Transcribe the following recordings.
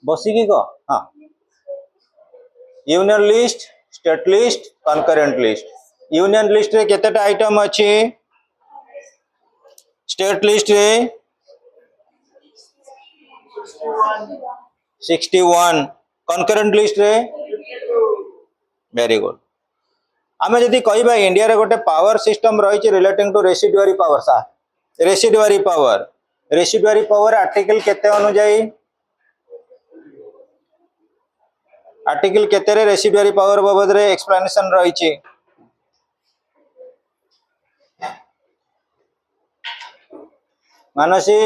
बसिकी कह हाँ union list state list concurrent list union list रे केतेटा आइटम अछि स्टेट लिस्ट रे 61 कनकरेंट लिस्ट रे वेरी गुड आमे जदि कहबा इंडिया रे गोटे पावर सिस्टम रही रिलेटिंग टू रेसिडुअरी पावर सा रेसिडुअरी पावर आर्टिकल केते अनुଯାयी आर्टिकल केते रे रेसिडुअरी पावर बाबद रे एक्सप्लेनेशन रही मानसी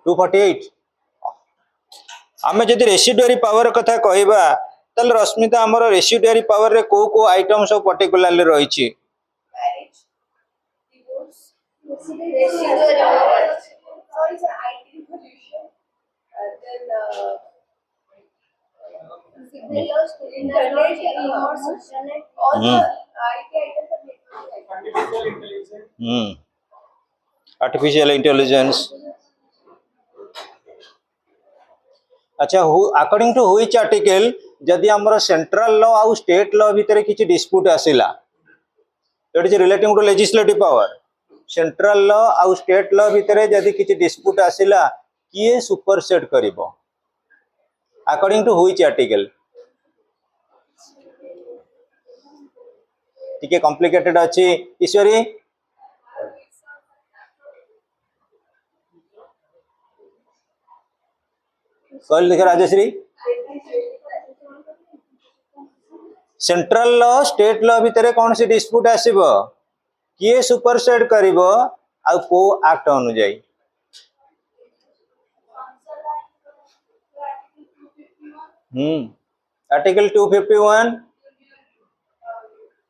248 आमे जदि रेसिडुअरी पावर कथा कहबा तल रश्मिता हमर रेसिडुअरी पावर रे को आइटम सब पर्टिकुलरली रही आर्टिफिशियल इंटेलिजेंस अच्छा अकॉर्डिंग टू व्हिच आर्टिकल जदि हमर सेंट्रल लॉ आउ स्टेट लॉ भितर किछि डिस्प्यूट आसिला that is relating to legislative power central law आउ स्टेट लॉ भितर जदि किछि डिस्प्यूट आसिला किए सुपरसेट करिवो अकॉर्डिंग टू व्हिच आर्टिकल टिके कॉम्प्लिकेटेड अछि ईश्वरी कहल देख राजश्री सेंट्रल लॉ स्टेट लॉ भितर कौन सी डिस्प्यूट आसीबो किए सुपरसेट करिवो आ को एक्ट अनुଯାयी आर्टिकल 251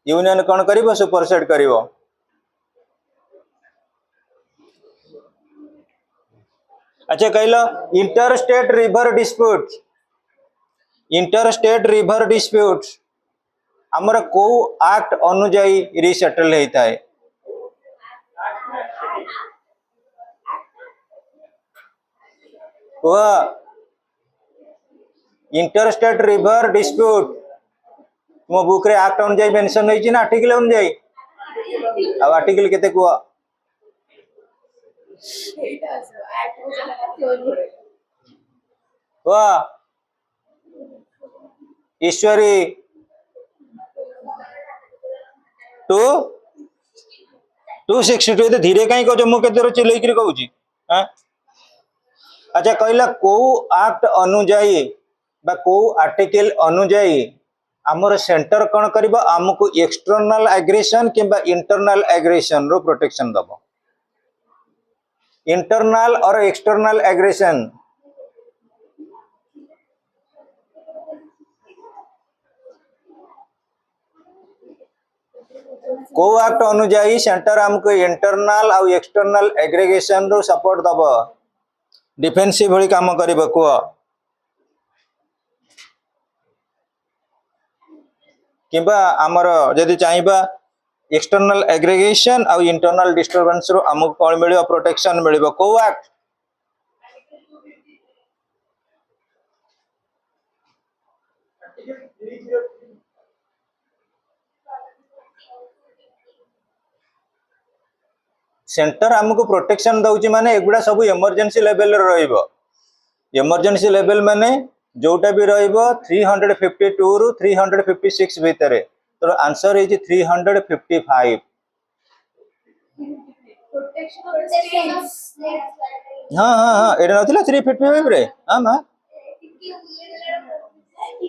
यूनियन कौन करिवो सुपरसेट करिवो अच्छा कहलो इंटरस्टेट रिवर डिस्प्यूट हमर को एक्ट अनुଯାयी रिसेटल होता है इंटरस्टेट रिवर डिस्प्यूट मो बुक रे एक्ट अनुଯାयी मेंशन होई ना आर्टिकल अनुଯାयी अब आर्टिकल केते को ईश्वरी 262 धीरे कहीं कह मु केते चिल्लै कहूँ अच्छा कहला को एक्ट अनुଯାयी बा को आर्टिकल अनुଯାयी आमर सेंटर कौन करिबा हमको एक्सटर्नल एग्रेशन किंबा इंटरनल एग्रेशन रो प्रोटेक्शन दबो इंटरनल और एक्सटर्नल एग्रेशन को एक्ट अनुଯାयी सेंटर हमको इंटरनल और एक्सटर्नल एग्रीगेशन रो सपोर्ट दबो डिफेंसिव भली काम करिबो को किबा हमर जदि चाहिबा एक्सटर्नल एग्रीगेशन और इंटरनल डिस्टरबेंस रो हमको कोन मिलियो प्रोटेक्शन मिलिबो को एक्ट सेंटर हमको प्रोटेक्शन दउची माने एगुडा सब इमरजेंसी लेवल रे रहइबो इमरजेंसी लेवल माने जोटा भी रहइबो 352 रु 356 भीतर तो आंसर इज 355 हाँ हाँ हाँ एटा नथिला 355 रे हां मां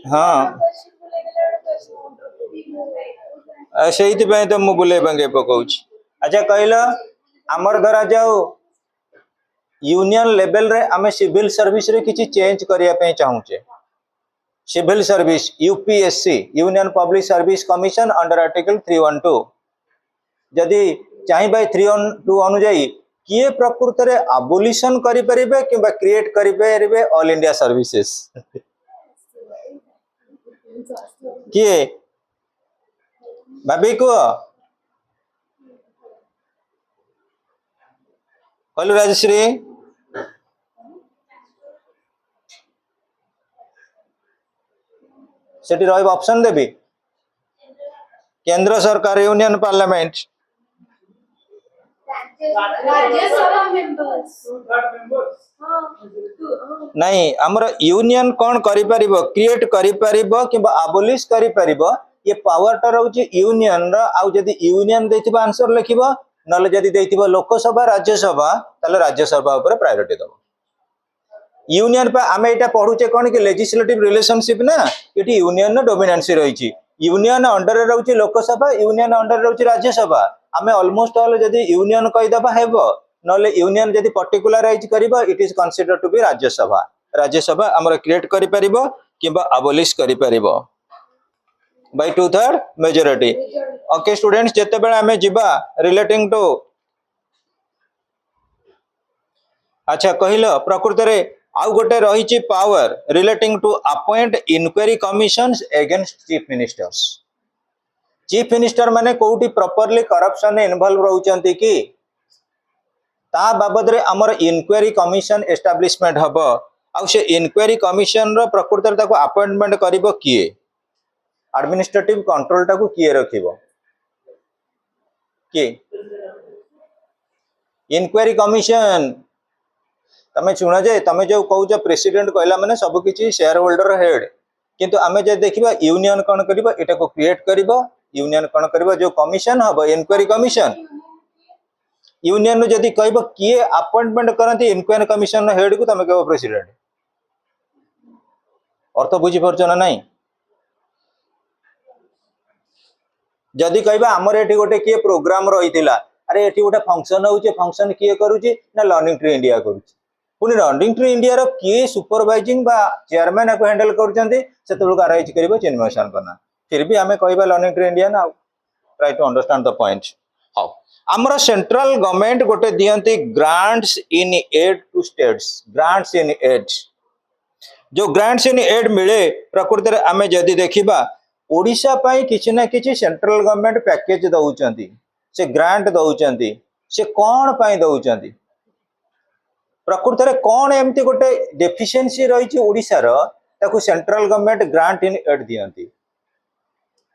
हाँ सेहित पे तो मु बुले बंगे पकाउची अच्छा कहला आमर धरा जाओ यूनियन लेवल रे आमे सिविल सर्विस रे किछि चेंज करिया पे चाहूचे civil service UPSC union public service commission under article 312 जदि चाहि बाय 312 अनुଯାयी किए प्रकृत रे अबोलिशन करि परिबे किबा क्रिएट करि परिबे ऑल इंडिया सर्विसेज किए भाभी को कहलु राजश्री सेठी रहइबो ऑप्शन देबी केंद्र सरकार यूनियन पार्लियामेंट राज्यसभा मेंबर्स नहीं हमर यूनियन कौन करि परिबो क्रिएट करि परिबो कि अबोलिश करि परिबो ये पावर टा रहउची यूनियन रो आ जदी यूनियन देथिबो आंसर लिखिबो नले जदी देथिबो लोकसभा राज्यसभा ताले राज्यसभा ऊपर प्रायोरिटी दबो यूनियन पे आमे एटा पढुचे कोन कि लेजिस्लेटिव रिलेशनशिप ना एटी यूनियन नो डोमिनेंसी रहिची यूनियन अंडर रे रहउची लोकसभा यूनियन अंडर रे रहउची राज्यसभा आमे ऑलमोस्ट ऑल जदी यूनियन कहि दबा हेबो नले यूनियन जदी पर्टिकुलराइज करिबो it is considered to be Rajya Sabha हमर क्रिएट करि परिबो किबा अबोलिश करि परिबो बाय 2/3 मेजॉरिटी ओके स्टूडेंट्स जते बेला हमें जिबा रिलेटिंग टू अच्छा कहिलो प्रकृत रे आउ गोटे रहिची power relating to appoint inquiry commissions against chief minister माने कोउटी प्रॉपर्ली करप्शन इन्वॉल्व रहउचंती कि ता बाबद रे हमर इंक्वायरी कमिशन एस्टैब्लिशमेंट हबो आ से इंक्वायरी कमिशन रो प्रकृत रे ताको अपॉइंटमेंट करिवो किए एडमिनिस्ट्रेटिव कंट्रोल टाको किए रखिबो कि इंक्वायरी कमिशन तमे सुना जे तमे जो कहउछ प्रेसिडेंट कहला माने सब किछि शेयर होल्डर हेड किंतु आमे जे देखिबा यूनियन कोन करिवो एटा को क्रिएट करिवो यूनियन कोन करिवो जो कमिशन हबो इंक्वायरी कमिशन यूनियन नु जदी कहबो किए अपॉइंटमेंट करंती इंक्वायरी कमिशन हेड को तमे कहबो प्रेसिडेंट अर्थ बुझी परछ ना नहीं जदि कहबा हमर एठी गोटे किए प्रोग्राम रहितिला अरे एठी गोटे फंक्शन होउचे फंक्शन किए करूची ना लर्निंग ट्री इंडिया करूची पुनी लर्निंग ट्री इंडिया रो किए सुपरवाइजिंग बा चेयरमैन को हैंडल करूचंती सेतुल का राइज करबो चिन्मयसन करना फिर भी हमें कहबा लर्निंग ट्री इंडिया ना try to understand the point how हमर सेंट्रल गवर्नमेंट गोटे दियंती grants in aid to states grants in aid जो ग्रांट्स इन एड मिले प्रकृति रे हमें जदी देखिबा ओडिशा पाई किछि ना किछि सेंट्रल गवर्नमेंट पैकेज दउचंती से ग्रांट दउचंती से कोन पाई दउचंती प्रकृति रे कोन एम्ति गोटे डेफिशिएंसी रहिछि ओडिशा रो ताकू central government grant in aid दियंती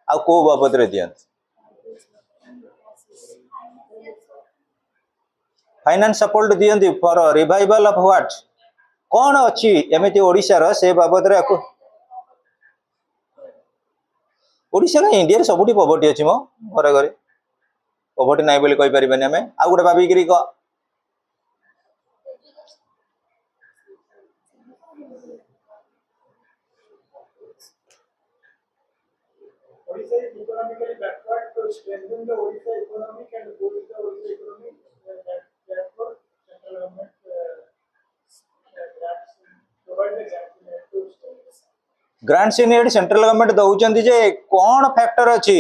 आ को बाबत रे दियंती फाइनेंस सपोर्ट दियंती फॉर रिवाइवल ऑफ व्हाट कोन अछि एमिति ओडिशा रो से बाबत रे को ओडिशा का इंडिया रे सबुठी पॉवर्टी अछि मो घरे घरे पॉवर्टी नाही बोली कहि परिबनी हमें आ गुडे भाबी गिरी को Odisha is economically backward to strengthen the Odisha economic and boost the Odisha economy. Therefore, central government grants provide the grants to states. Grants in aid central government दउचंती जे कोन फैक्टर अछि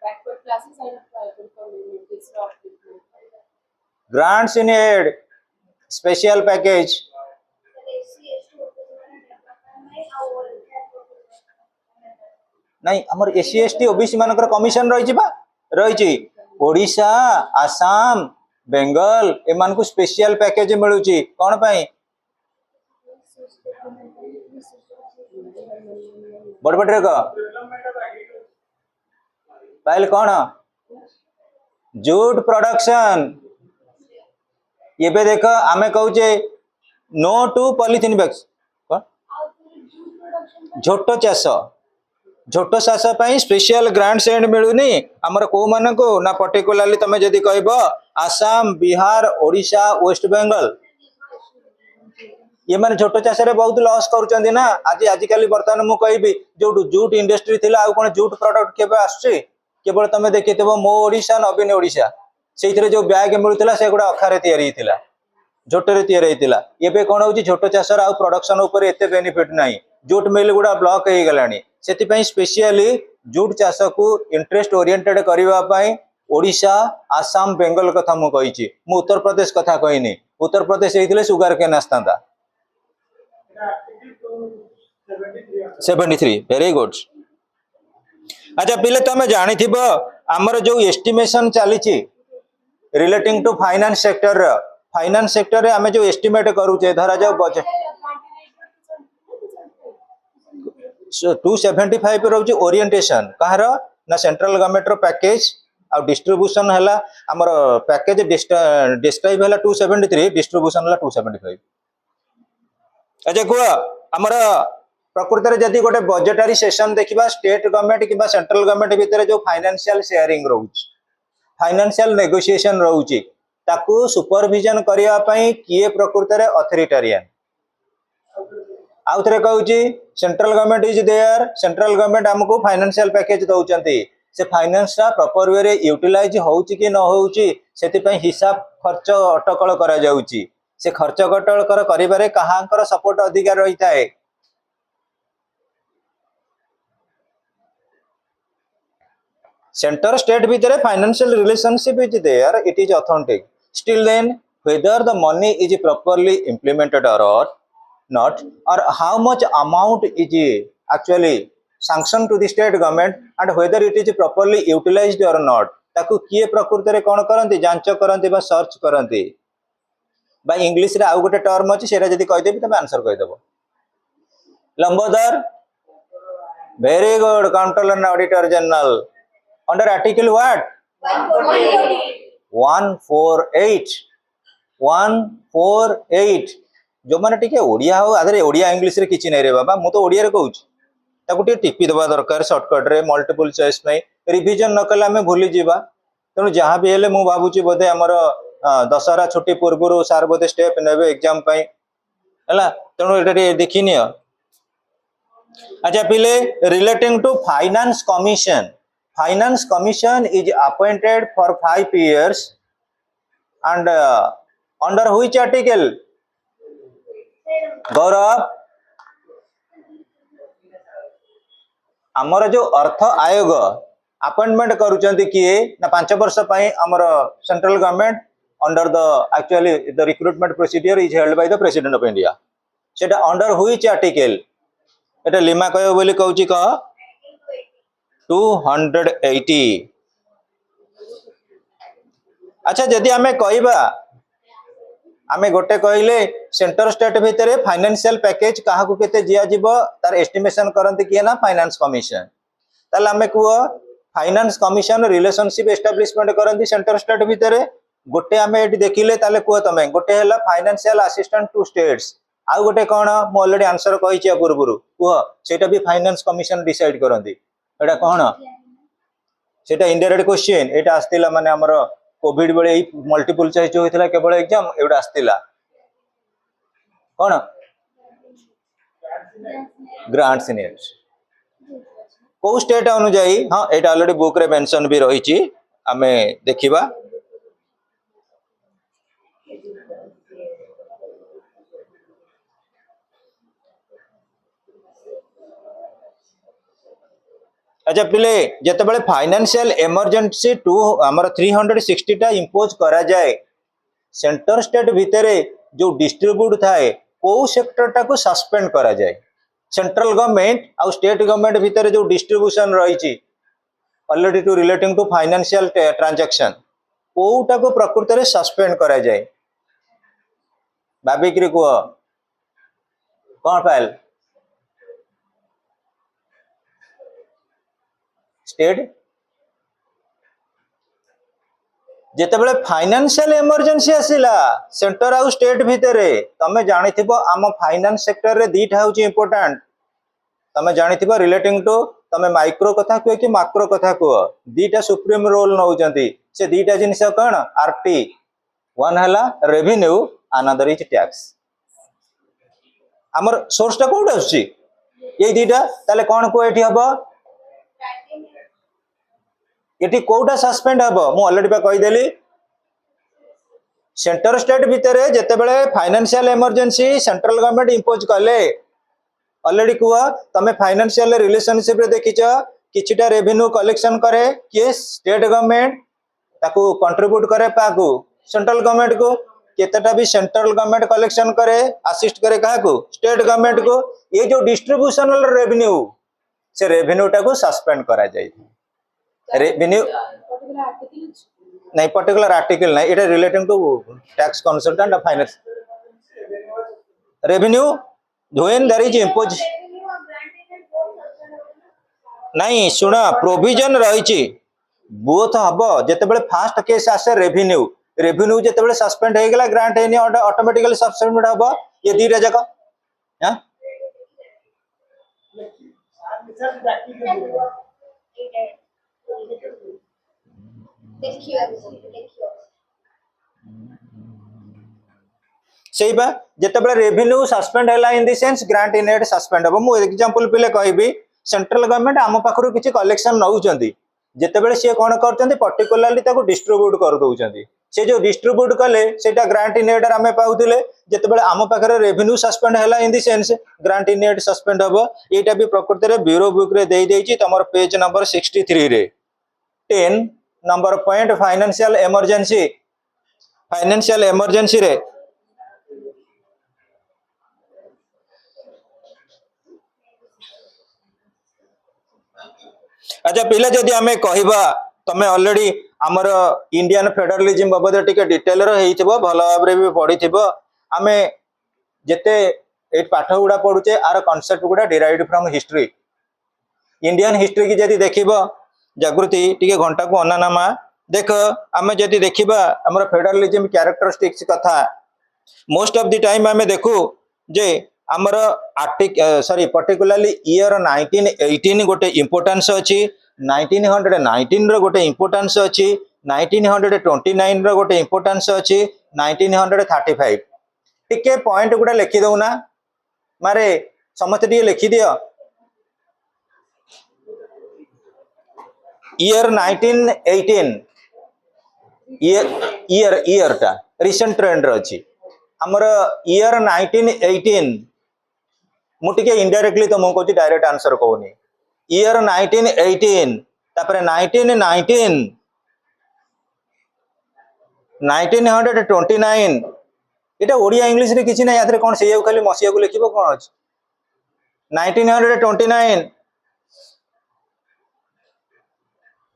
backward classes and tribal communities of people. Grants in aid special package नहीं हमर SC ST OBC मानकर commission रहिछि ओडिशा आसाम बेंगल एमान को स्पेशल पैकेज मिलुची कोन पई बड़बड़रे को पहले कौन जूट प्रोडक्शन ये पे देखो आमे कहूचे नो टू पॉलिथिन बैग्स झोटो चाष पाई स्पेशल ग्रांट्स एंड मिलुनी हमर को माने को ना पर्टिकुलरली तमे जदी कहबो आसाम बिहार ओडिशा वेस्ट बंगाल ये माने छोटो चाष रे बहुत लॉस करूचंदी ना आज आजिकली वर्तमान मु कहबी जो जूट इंडस्ट्री थिला आ कोन जूट प्रोडक्ट केबे आछे केवल तमे देखितबो मो ओडिशा नवीन ओडिशा सेइथरे जो बैग मिलुतला से गुडा अखारे तयारी हितिला झोटरे तयारी हितिला एबे कोन होची छोटो चाष रा प्रोडक्शन ऊपर एते बेनिफिट नाही जूट मिल गुडा ब्लॉक हे गलानी सेति पई स्पेशली जूट चाष को इंटरेस्ट ओरिएंटेड करबा पई ओडिशा आसाम बेंगल कथा मु कहिची मु उत्तर प्रदेश कथा कहिनी Uttar Pradesh हेइथिले sugar cane आस्तांदा 73 very good अच्छा पिले तमे जानि थिबो हमर जो एस्टिमेशन चली छि रिलेटिंग टू फाइनेंस सेक्टर रे हमें जो एस्टिमेट करू छे धरा जाओ बजट 275 रोचे ओरिएंटेशन कहार ना सेंट्रल गवर्नमेंट रो पैकेज आ डिस्ट्रीब्यूशन हैला हमर पैकेज डिस्क्राइब हैला 273 डिस्ट्रीब्यूशन हैला 275। अच्छा कुआ हमर प्रकृत रे जदी गोटे बजेटरी सेशन देखिबा स्टेट गवर्नमेंट किबा सेंट्रल गवर्नमेंट भितर जो फाइनेंशियल शेयरिंग रहउछ फाइनेंशियल नेगोशिएशन रहउची ताकू सुपरविजन करिया पई किए प्रकृत रे अथॉरिटेरियन आउ थरे कहूची central government is there central government हमको फाइनेंशियल पैकेज दउचंती से फाइनेंस रा प्रॉपर वे रे यूटिलाइज होउची कि न होउची सेति पई हिसाब खर्च अटकल करा जाउची से खर्च अटकल कर करिबारे कहांकर सपोर्ट अधिकार रहिता है सेंटर स्टेट भितर financial relationship is there it is authentic still then whether the money is properly implemented or not or how much amount is actually sanctioned to the state government and whether it is properly utilized or not ताकू किए प्रकृत रे कोन करंती जांच करंती बा search करंती बा English रे आउ गोटे टर्म अछि सेरा जदी कहि देबी तबे आंसर कहि देबो Lambodar very good controller and auditor general under article what 148 जो माने टिके ओडिया हो आदरे ओडिया इंग्लिश रे किछि नै रे बाबा मु तो ओडिया रे कहूछ ताकू टिके टिपी दबा दरकार शॉर्टकट रे मल्टीपल चॉइस नै रिवीजन न कला में भूली जीवा तनु जहां भी हेले मु भाबुची बोधे हमर दशहरा छुट्टी पूर्व सार बोधे स्टेप नेबे एग्जाम पई हला तनु एटा देखिनियो अच्छा पिले relating to finance commission is appointed for 5 years and under which article गौरव आमर जो अर्थ आयोग अपॉइंटमेंट करूचंती किए ना 5 वर्ष पई हमर central government under the actually the recruitment procedure is held by the president of India सेटा under which article Etah lima कहयो बोली कहूची कह 280 अच्छा जदि हमें कहबा आमे गोटे कहले सेंटर स्टेट भितरे फाइनेंशियल पैकेज काहा को केते जिया जिवो तार एस्टिमेशन करंती किए ना फाइनेंस कमीशन ताले हमें कुओ फाइनेंस कमीशन रिलेशनशिप एस्टैब्लिशमेंट करंती सेंटर स्टेट भितरे गोटे हमें एटी देखिले ताले कुओ तमे गोटे हैला फाइनेंशियल असिस्टेंट टू स्टेट्स आ गोटे कोन मो ऑलरेडी आंसर कहिछि पूर्वरु कुओ सेटा भी फाइनेंस कमीशन डिसाइड करंती एटा कोन सेटा इनडायरेक्ट क्वेश्चन एटा आस्तिला माने हमर कोविड बेले मल्टीपल चॉइस जो होइतला केवल एग्जाम एवडा आस्तिला कोन ग्रांट्स नीड्स को स्टेट अनुଯାয়ী हां एटा ऑलरेडी बुक रे मेंशन भी रहिछि हमें देखिबा अच्छा पिले जते बेले फाइनेंशियल इमरजेंसी टू हमर 360 टा इंपोज करा जाए सेंटर स्टेट भितरे जो डिस्ट्रीब्यूट थाए को सेक्टर टा को सस्पेंड करा जाए सेंट्रल गवर्नमेंट आ स्टेट गवर्नमेंट भितरे जो डिस्ट्रीब्यूशन रहिछि already to relating to financial transaction कोटा को प्रकृत रे सस्पेंड करा जाए भाबिक्री को कोन फाइल स्टेट जेते बेले फाइनेंशियल इमरजेंसी आसिला सेंटर आउ स्टेट भितरे तमे जानिथिबो आम फाइनेंस सेक्टर रे दीटा होची इंपोर्टेंट तमे जानिथिबो रिलेटिंग टू तमे माइक्रो कथा को कि मैक्रो कथा को दीटा सुप्रीम रोल नउचंती से दीटा जिनिस कोन आरटी वन हला रेवेन्यू अनदर इज टैक्स हमर सोर्स टा कोड आछि ए दीटा ताले कोन को एठी हबो एटी कोटा सस्पेंड हबो मु ऑलरेडी बा कहि देली सेंटर स्टेट भितरे जते बेले financial emergency central government impose कले ऑलरेडी कुआ तमे फाइनेंशियल रिलेशनशिप रे देखिछ किछिटा रेवेन्यू कलेक्शन करे के स्टेट गवर्नमेंट ताकू कंट्रीब्यूट करे पाकू सेंट्रल गवर्नमेंट को केतेटा भी सेंट्रल गवर्नमेंट कलेक्शन करे असिस्ट करे काहा को स्टेट गवर्नमेंट को ये जो डिस्ट्रीब्यूशनल रेवेन्यू से रेवेन्यू टा को सस्पेंड करा जाय रेवेन्यू नहीं पर्टिकुलर आर्टिकल नहीं it relating to tax consultant finance revenue when there is impose नहीं शुण प्रोविजन रही बोथ हम जिते फास्ट केस आसे रेभिन्यू रेभिन्यू जिते सस्पेंड हो गला ग्रांट है ऑटोमेटिकली सस्पेंड हम ये दीटा जगह हाँ रिसर्च डाकी के लिए से जिते रेभिन्यू सस्पेंड है in the sense grant in aid suspend हम मुझे एग्जांपल पे कहबी सेंट्रल गवर्नमेंट आम पाखर किसी कलेक्शन नौकरी जितेबाला सी कौन कर पर्टिकुलाली डिस्ट्रीब्यूट कर दौरान से जो डिस्ट्रीब्यूट कले सेटा ग्रांट इन एड आम पाऊले जिते आम पाखे रेभिन्यू सस्पेंड है in the sense grant in aid suspend हम यहाँ भी प्रकृति में ब्यूरो बुक रे दे देछि तुम पेज नंबर 63 रे 10 नंबर पॉइंट फाइनेंशियल इमरजेंसी रे अच्छा पिला जदि आमे कहबा तमे ऑलरेडी हमर इंडियन फेडरलिज्म बाबद टिके डिटेल रो हेइथिबो भलो भाबरे भी पढिथिबो आमे जेते ए पाठ गुडा पढुचे आर कांसेप्ट गुडा derived from history Indian history की जदि देखिबो जागृति टिके घंटा को अनानामा देख आमे जदि देखिबा हमर फेडरलिज्म कैरेक्टरिस्टिक्स कथा मोस्ट ऑफ द टाइम आमे देखु जे आमर पर्टिकुलाली ईयर 1918 गोटे इंपोर्टेंस अच्छी 1919 रो गोटे इंपोर्टेंस अच्छी 1929 रो गोटे इंपोर्टेंस अच्छी 1935 टिके पॉइंट गुडा लिखि दउना मारे समस्त टिके लिखि दियो ईयर 1918 ईयर टा रिसेंट ट्रेंड रो अच्छी आमर ईयर 1918 मुझे इनडायरेक्टली तुमको कहूँ डायरेक्ट आंसर कहूनी ईयर 1918 तापर 1919 1929 इटा ओडिया इंग्लिश रे किछि ना यात्रे कोन सेयौ खाली मसिया को लिखिबो कोन अछि 1929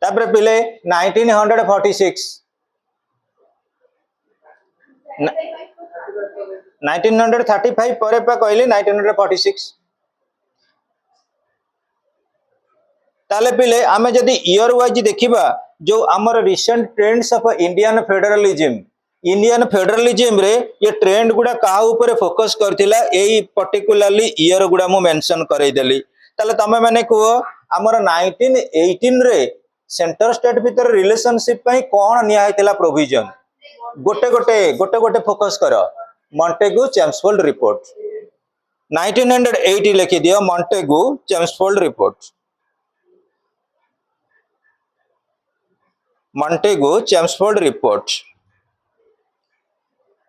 तापर पिले 1946 1935 पर कहली 1946 ताले पिले आमे जदि ईयर वाइज देखिबा जो हमर recent trends of Indian federalism रे ये ट्रेंड गुडा का ऊपर फोकस करथिला एई पर्टिकुलरली ईयर गुडा मु मेंशन करई देली ताले तमे माने को हमर 1918 रे सेंटर स्टेट भीतर रिलेशनशिप पई कोन निया हेतिला प्रोविजन गोटे गोटे फोकस करो मॉन्टेगू चेम्सफोर्ड रिपोर्ट 1980 लिखि दियो Montagu Chelmsford report Montagu Chelmsford report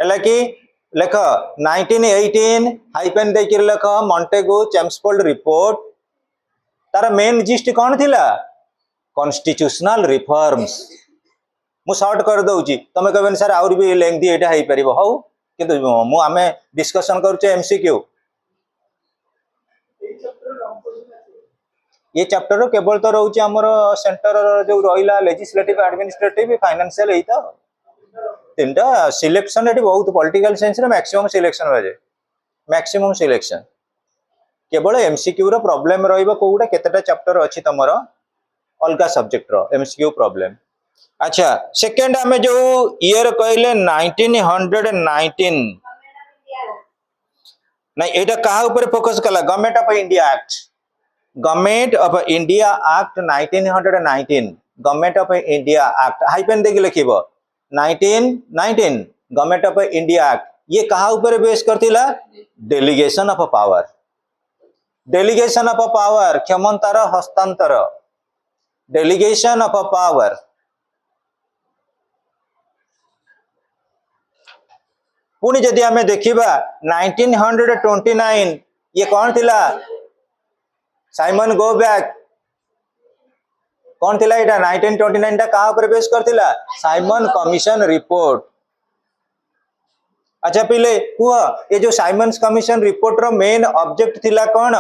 है कि लेख 1918 हाइपेन देकर लेख मॉन्टेगू चेम्सफोर्ड रिपोर्ट तार मेन जिस्ट कौन थिला कॉन्स्टिट्यूशनल रिफॉर्म्स मु शॉर्ट कर दउची तमे कहबेन सर आउर भी लेंथी एटा हेई परिबो हौ किंतु मु आमे डिस्कशन करूचे एमसीक्यू ये चैप्टर केवल तो रहउची हमर सेंटर जो रहिला लेजिस्लेटिव एडमिनिस्ट्रेटिव फाइनेंशियल एई तो तीनटा सिलेक्शन एटी बहुत पॉलिटिकल साइंस रे मैक्सिमम सिलेक्शन बाजे मैक्सिमम सिलेक्शन केवल एमसीक्यू रो प्रॉब्लम रहइबो कोउडा केतेटा चैप्टर अछि तमरो अलगा सब्जेक्ट रो एमसीक्यू प्रॉब्लम अच्छा सेकंड हमें जो ईयर कहले 1919 नहीं एटा कहा ऊपर फोकस कला government of India act 1919 government of India act hyphen देके लिखिबो 1919 गवर्नमेंट ऑफ इंडिया एक्ट ये कहा ऊपर बेस करथिला डेलीगेशन ऑफ पावर क्षमतार हस्तांतर डेलीगेशन ऑफ पावर पुणी जदि आमे देखिबा 1929 ये कौन थिला साइमन गो बैक कौन थिला एटा 1929 टा कहां पर बेस करथिला साइमन कमीशन रिपोर्ट अच्छा पिले हुआ ये जो साइमन्स कमीशन रिपोर्ट रो मेन ऑब्जेक्ट थिला कौन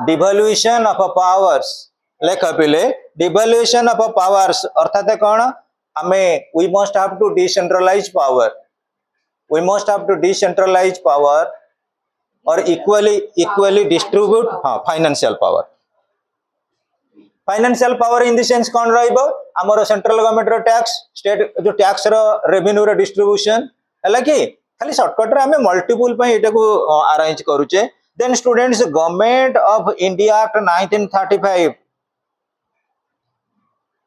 डिवोल्यूशन ऑफ पावर्स लेख पिले डिवोल्यूशन ऑफ पावर्स अर्थात कौन हमें we must have to decentralise power और equally distribute financial power financial power in the sense कौन रहिबो हमर सेंट्रल गवर्नमेंट रो टैक्स स्टेट जो टैक्स रो रेवेन्यू रो डिस्ट्रीब्यूशन हला कि खाली शॉर्टकट रे हमें मल्टीपल पई एटा को अरेंज करूचे then students government of India act 1935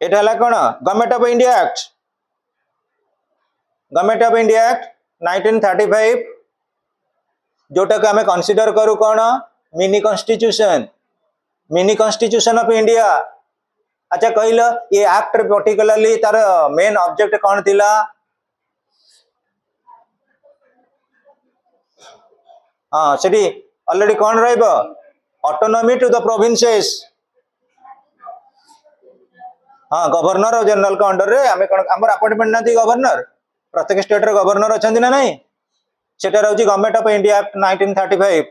एटा हला कोन government of India act government of India act 1935 जोटा को हमें कंसीडर करू कौन मिनी कॉन्स्टिट्यूशन ऑफ इंडिया अच्छा कहल ये एक्ट पर्टिकुलरली तार मेन ऑब्जेक्ट कौन थिला हाँ सेठी ऑलरेडी कौन रहइबो ऑटोनॉमी टू द प्रोविंसेस हाँ गवर्नर और जनरल का अंडर रे हमें कौन हमर अपॉइंटमेंट ना थी गवर्नर प्रत्येक स्टेट रे गवर्नर अछंती ना नहीं सेटा रहउची गवर्नमेंट ऑफ इंडिया एक्ट 1935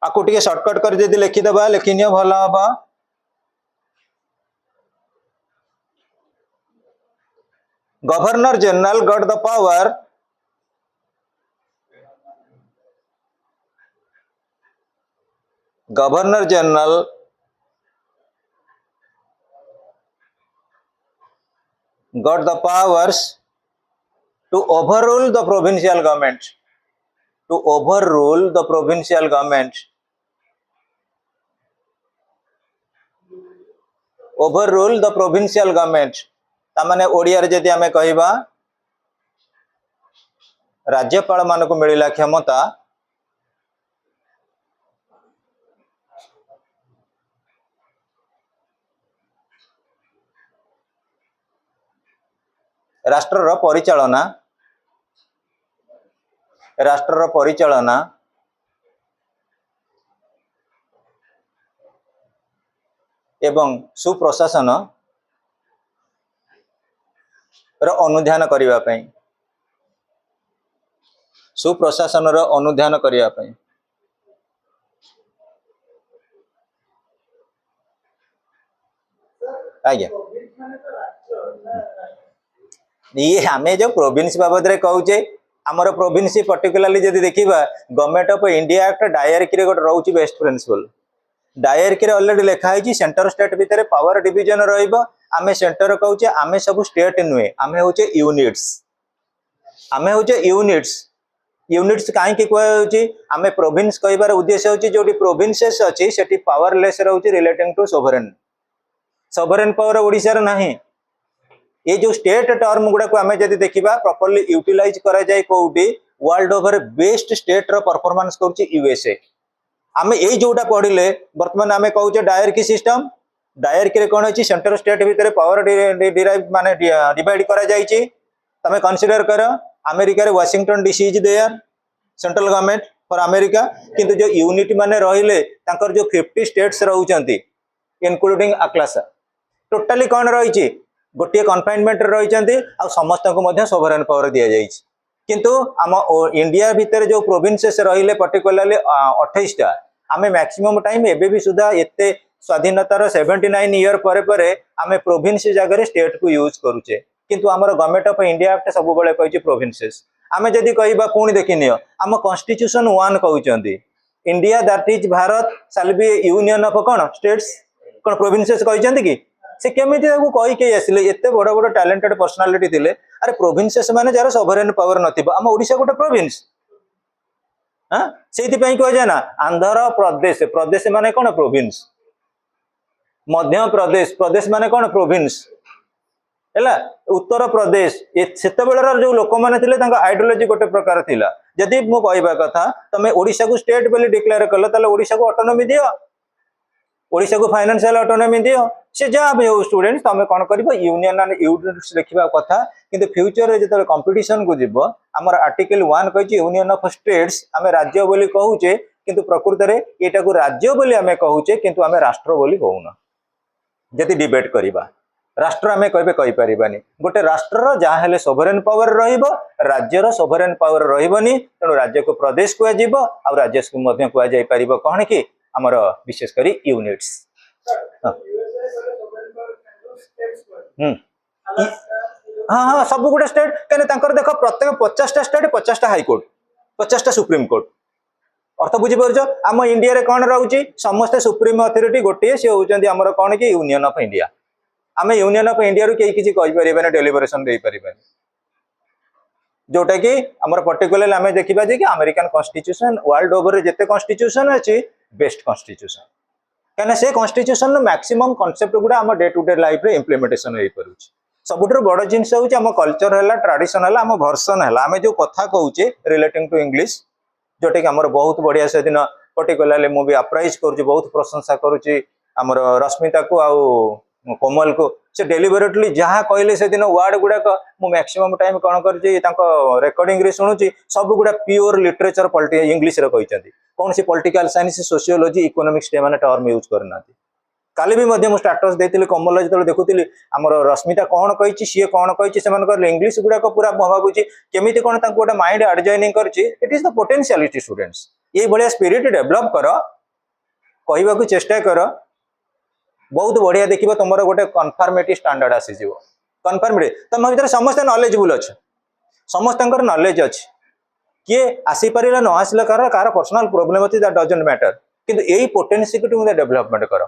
आकु टिके शॉर्टकट कर जदी लिखि दबा लिखिनियो भला हबा governor general got the power governor general got the powers to overrule the provincial government तामाने ओडिया रे जदी हमें कहिबा राज्यपाल मानको मिलिला क्षमता राष्ट्र परिचालना एवं सुप्रशासन रो अनुध्यान करिवा पई सुप्रशासन रो अनुध्यान करिवा पई आज्ञा ये हमें जो प्रोविंस बाबद रे कहूचे हमर प्रोविंस पर्टिकुलरली जदी देखिबा government of India act direct रे गोट रहउची बेस्ट प्रिंसिपल डायरेक्ट रे ऑलरेडी लिखा है सेंटर स्टेट भितर पावर डिवीजन रहइबो आमे सेंटर कहूचे आमे सब स्टेट नुए आमे होचे यूनिट्स काहे कि कहउची आमे प्रोविंस कहिबार उद्देश्य होची जोटी प्रोविंसेस अछि सेठी पावरलेस रहउची relating to sovereign power Odisha रे नाही ये जो स्टेट टर्म गुड़ा को हमें जदी देखिबा प्रॉपर्ली यूटिलाइज करा जाय कोउटी वर्ल्ड ओवर बेस्ट स्टेट रो परफॉर्मेंस करूची यूएसए हमें ए जोटा पढिले वर्तमान हमें कहूचे डायरकी सिस्टम डायरकी रे कोन अछि सेंटर स्टेट भितर पावर डिराइव माने डिवाइड करा जायछि तमे कंसीडर करो अमेरिका रे Washington DC is there central government for America किंतु जो यूनिट माने रहिले तांकर जो 50 स्टेट्स रहउचंती इंक्लूडिंग अक्लासा टोटली कोन रहिछि गोटे कन्फाइनमेंट रही आ समस्त को मध्य सोवरेन पावर दि जाइए किंतु आम इंडिया भितर जो प्रोविंसेस रहिले पर्टिकुलरली 28टा आमे मैक्सिमम टाइम एबे भी सुधा एते स्वाधीनतार 79 ईयर परे परे आमे प्रोविंस जगह स्टेट को यूज करूचे किंतु आमर गवर्नमेंट ऑफ इंडिया एक्ट सब बेले कहि प्रोविंसेस आमे जदी कहिबा पुणी देखिनियो आम कॉन्स्टिट्यूशन 1 कहउचंदी India that is Bharat shall be union of कोन स्टेट्स कोन प्रोविंसेस कहउचंदी कि से केमिति ताकू कहि के आसिले एते बड़ बड़ टैलेंटेड पर्सनालिटी थिले अरे प्रोविंसेस माने जरा सोवरेन पावर नथिबो हम ओडिसा गोटे प्रोविंस हां सेति पई कह जाय ना आंध्र प्रदेश माने कोन प्रोविंस मध्य प्रदेश माने कोन प्रोविंस हैला उत्तर प्रदेश ए सेते बेलर जो लोक माने थिले तांका आइडियोलॉजी गोटे प्रकार थिला जदी मु कहबा कथा तमे ओडिसा को स्टेट बेली डिक्लेयर करलो ताले ओडिसा को ऑटोनॉमी दियो ओडिसा को फाइनेंशियल ऑटोनॉमी दियो से जा भी हो स्टूडेंट्स तमे कोन करबो यूनियन एंड यूनिट्स लिखिबा कथा किंतु फ्यूचर रे जतले कंपटीशन को जिवो हमर आर्टिकल 1 कहछि यूनियन ऑफ स्टेट्स हमें राज्य बोली कहूचे किंतु प्रकृति रे एटा को राज्य बोली हमें कहूचे किंतु हमें राष्ट्र बोली कहूना जति डिबेट करबा राष्ट्र हमें कहबे कहि परिबानी गोटे राष्ट्र रो जा हेले सोवरेन पावर रहिबो राज्य रो सोवरेन पावर रहिबोनी तनो राज्य को प्रदेश को जिवो आ राज्य को मध्य को जाय परिबो कहन कि हमर विशेष करी यूनिट्स हाँ हाँ सब गुटे स्टेट कहने देखो प्रत्येक 50टा स्टेट 50टा हाईकोर्ट 50टा सुप्रीम कोर्ट अर्थ बुझी पारछ आम इंडिया रे कौन रहउची समस्त सुप्रीम अथॉरिटी गोटे से होचंदी हमर कौन कि यूनियन ऑफ इंडिया आम यूनियन ऑफ इंडिया रु केही किछि कहि परिबेने डेलिबरेशन दे परिबेने जोटा कि हमर पर्टिकुलर आम देखिबा जे कि अमेरिकन कॉन्स्टिट्यूशन वर्ल्ड ओवर जेते कॉन्स्टिट्यूशन अछि बेस्ट कॉन्स्टिट्यूशन कहना से कॉन्स्टिट्यूशन मैक्सिमम कांसेप्ट गुडा हम डे टू डे लाइफ रे इंप्लीमेंटेशन होई परुछि सबुठर बड़ जिनस होछि हम कल्चर हला ट्रेडिशन हला हम वर्सन हला हम जो कथा कहूचे रिलेटिंग टू इंग्लिश जोटा कि हमर बहुत बढ़िया से दिन पर्टिकुलरली मु भी अप्राइज करूछि बहुत प्रशंसा करूछि हमर रश्मिता को आउ कोमल को से डेलिबरेटली जहाँ कहले से दिन वर्ड गुड़ाक मु मैक्सिमम टाइम कौन करछि तांको रेकॉर्डिंग रे सुनुछि सब गुडा प्योर लिटरेचर पॉलिटिकल इंग्लिश रे कहिसंती कौन सी पॉलिटिकल साइंस सोशियोलॉजी इकोनॉमिक्स ते माने टर्म यूज करना काली भी मध्य मु स्टेटस देतिली कमल जतले देखुतिली हमर रश्मिता कौन कहिछि सी कौन कहिछि सेमान कर इंग्लिश गुडा पूरा भाबुछि केमिति कोन तांको गोटे माइंड एडजॉइनिंग करछि it is the potentiality students ये बढ़िया स्पिरिट डेवलप कर कहबा को चेष्टा कर बहुत बढ़िया देखिबो तुमरो गोटे कन्फर्मेटिव स्टैंडर्ड आसी जीवो कन्फर्मेटिव तुम भीतर समस्त नॉलेजेबल अछि समस्तंकर नॉलेज अछि किए आसी परिला न आसिला कार पर्सनल प्रॉब्लम अछि दैट डजंट मैटर किंतु एई पोटेंशियल टू डेवलपमेंट कर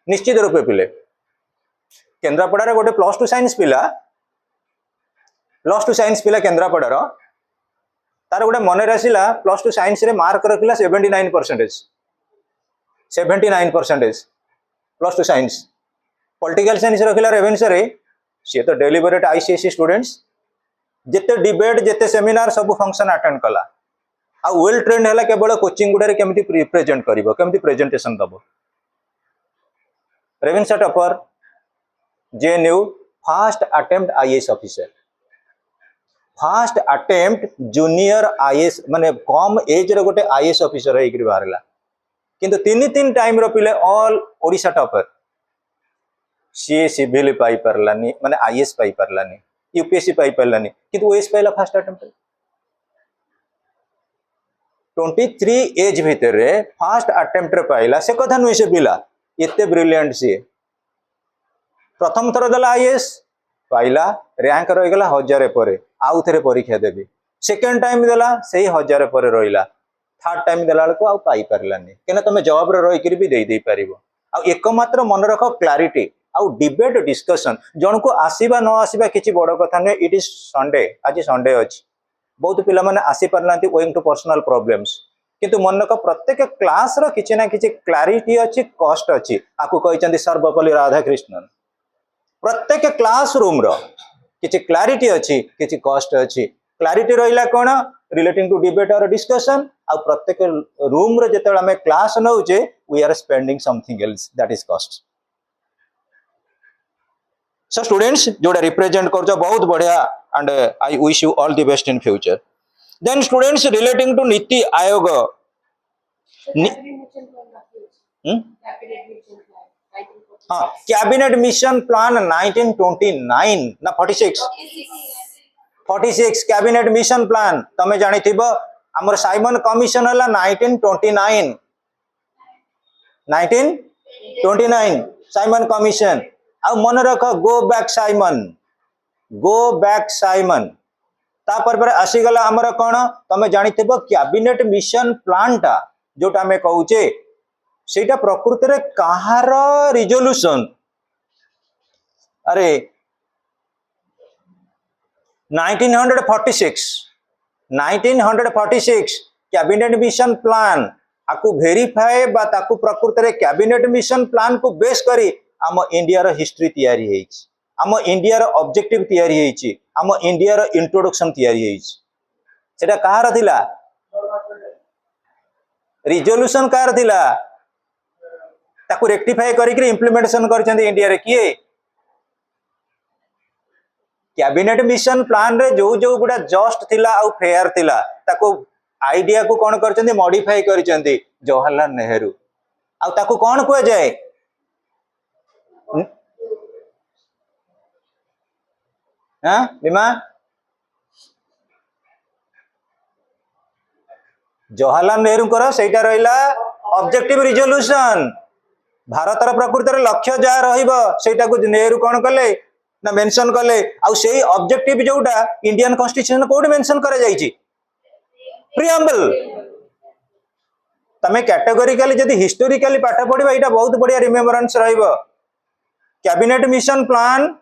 निश्चित रूपे पिले केन्द्रापड़ा रे गोटे +2 साइंस पिला केन्द्रापड़ा रो तार गोटे मन आसिला +2 साइंस रे मार्क रखिला 79% +2 साइंस पॉलिटिकल साइंस रखिला रेवेन्सा रे सी तो डेलिबरेट आईसीएसई स्टूडेंट्स जेते डिबेट जेते सेमिनार सब फंक्शन अटेंड कला आ वेल ट्रेंड हैला केवल कोचिंग गुडा रे केमिति प्रेजेंट करिवो केमिति प्रेजेंटेशन दबो Ravenshaw topper JNU first attempt IAS officer first attempt junior IAS माने कम एज रे गोटे आईएएस ऑफिसर हेकरी बाहरला किंतु तीन टाइम रो पिले ऑल ओडिशा टॉपर सी सिविल पाई परलानी माने आईएएस पाई परलानी यूपीएससी पाई परलानी किंतु ओएस पाइला फर्स्ट अटेम्प्ट 23 एज भीतर रे फर्स्ट अटेम्प्ट रे पाइला से कथा नुई से पिला एते ब्रिलियंट सी प्रथम थर देला आईएएस पाइला रैंक रही गला 1000 पर आउ थरे परीक्षा देबी सेकंड टाइम देला सेही 1000 पर रहिला थर्ड टाइम देला को आ पाई परलानी केना तमे जॉब रे रही करी भी दे पारिबो आ एकमात्र मन रख क्लैरिटी आउ डिबेट डिस्कशन जन को आसीबा न आसीबा किछि बड़ कथा नै इट इज संडे आज संडे अछि बहुत पिला माने आसी परलांती ओइंग टू पर्सनल प्रॉब्लम्स किंतु मन रख प्रत्येक क्लास रो किछि ना किछि क्लैरिटी अछि कॉस्ट अछि आकु कहिचंदी सर्वपल्ली राधाकृष्णन प्रत्येक क्लास रूम रो किछि क्लैरिटी अछि किछि कॉस्ट अछि क्लैरिटी रहिला कोन रिलेटिंग टू डिबेट और डिस्कशन आ प्रत्येक रूम रे जेतबे हमें क्लास नउचे we are spending something else that is cost so students जोड़ा रिप्रेजेंट करजो बहुत बढ़िया and I wish you all the best in future then students relating to NITI Aayog cabinet mission plan 1929 ना 46 कैबिनेट मिशन प्लान तमे जानी थिबो हमर साइमन कमिशन हला 1929 साइमन कमिशन आ मन रख गो बैक साइमन तापर पर आसीगला हमर कोन तमे जानी थिबो कैबिनेट मिशन प्लान टा जोटा हमें कहूचे सेटा प्रकृति रे कहार रिजोल्यूशन अरे 1946 कैबिनेट मिशन प्लान आकु वेरीफाई बा ताकु प्रकृति रे कैबिनेट मिशन प्लान को बेस करी आम इंडिया रो हिस्ट्री तैयारी हेछि आम इंडिया रो ऑब्जेक्टिव तैयारी हेछि आम इंडिया रो इंट्रोडक्शन तैयारी हेछि सेटा कहार थिला रिजोल्यूशन कार थिला ताकु रेक्टिफाई करी इंप्लीमेंटेशन करछन्ती इंडिया रे किए कैबिनेट मिशन प्लान रे जो जो गुडा जस्ट थिला आ फेयर थिला ताकु आइडिया को कोन करछन्ती मॉडिफाई करछन्ती जवाहरलाल नेहरू आ ताकु कोन को जाय हां बिमा जवाहरलाल नेहरू कर सेटा रहिला ऑब्जेक्टिव रिजोल्यूशन भारत रा प्रकृति रे लक्ष्य जा रहिबो सेटा को नेहरू कोन कले ना मेंशन कले आ सेही ऑब्जेक्टिव जोटा इंडियन कॉन्स्टिट्यूशन कोड मेंशन करा जाईची प्रिएम्बल तमे कैटेगोरिकली जदि हिस्टोरिकली पाठ पढ़िबा एटा बहुत बढ़िया रिमेम्बरेंस रहइबो cabinet mission plan